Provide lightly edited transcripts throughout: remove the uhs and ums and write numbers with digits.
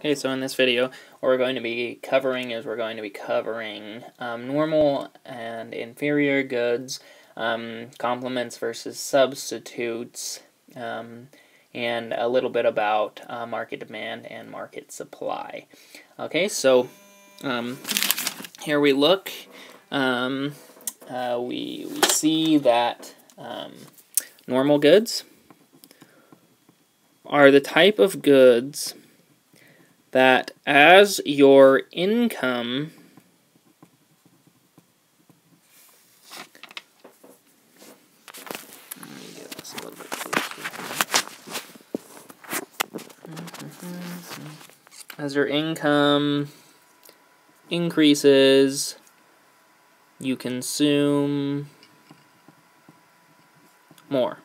Okay, so in this video, what we're going to be covering is normal and inferior goods, complements versus substitutes, and a little bit about market demand and market supply. Okay, so here we look. We see that normal goods are the type of goods that as your income increases, you consume more.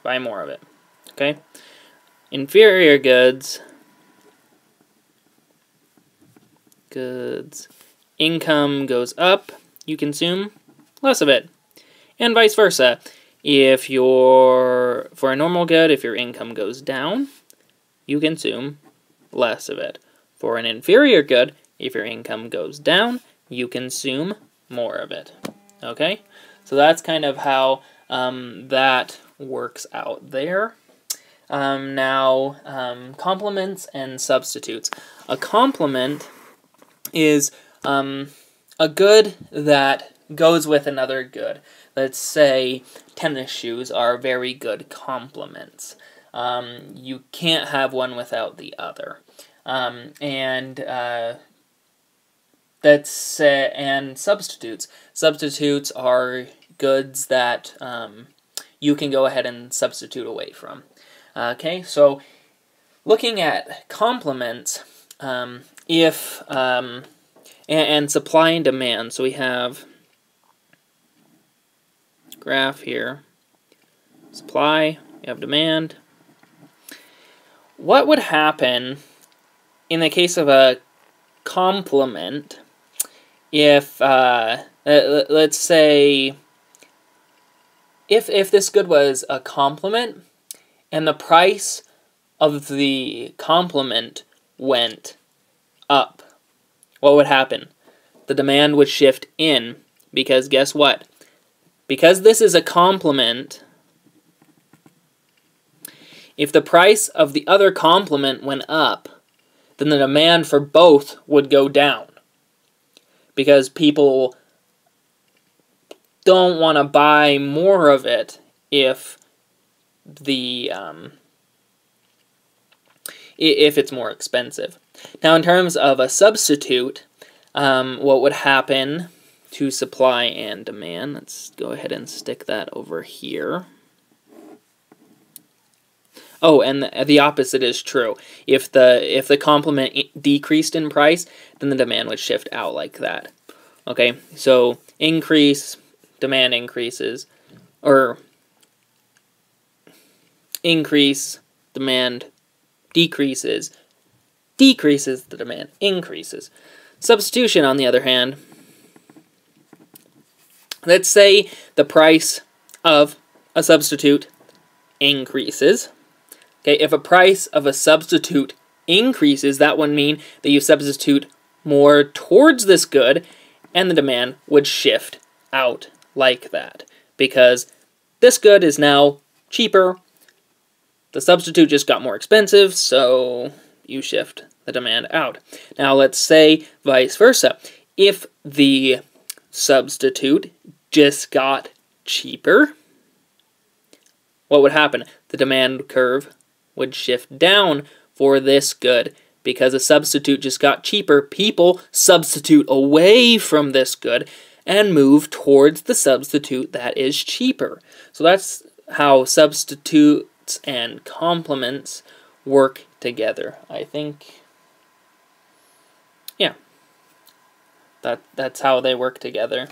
Buy more of it. Okay? Inferior goods, income goes up, you consume less of it. And vice versa. For a normal good, if your income goes down, you consume less of it. For an inferior good, if your income goes down, you consume more of it. Okay? So that's kind of how that works out there. Now, complements and substitutes. A complement is a good that goes with another good. Let's say tennis shoes are very good complements. You can't have one without the other. And substitutes. Substitutes are goods that you can go ahead and substitute away from. Okay, so looking at complements, and supply and demand. So we have graph here. Supply, you have demand. What would happen in the case of a complement if, let's say, if this good was a complement and the price of the complement went up, what would happen? The demand would shift in, because guess what? Because this is a complement, if the price of the other complement went up, then the demand for both would go down. Because people don't want to buy more of it if it's more expensive. Now, in terms of a substitute, what would happen to supply and demand? Let's go ahead and stick that over here. Oh, and the opposite is true. If the complement decreased in price, then the demand would shift out like that. Okay, so increase, demand increases, or increase, demand decreases, decreases, the demand increases. Substitution, on the other hand, let's say the price of a substitute increases. Okay, if a price of a substitute increases, that would mean that you substitute more towards this good, and the demand would shift out like that. Because this good is now cheaper, the substitute just got more expensive, so you shift the demand out. Now let's say vice versa. If the substitute just got cheaper, what would happen? The demand curve would shift down for this good. Because a substitute just got cheaper, people substitute away from this good and move towards the substitute that is cheaper. So that's how substitutes and complements work together. I think, yeah, that's how they work together.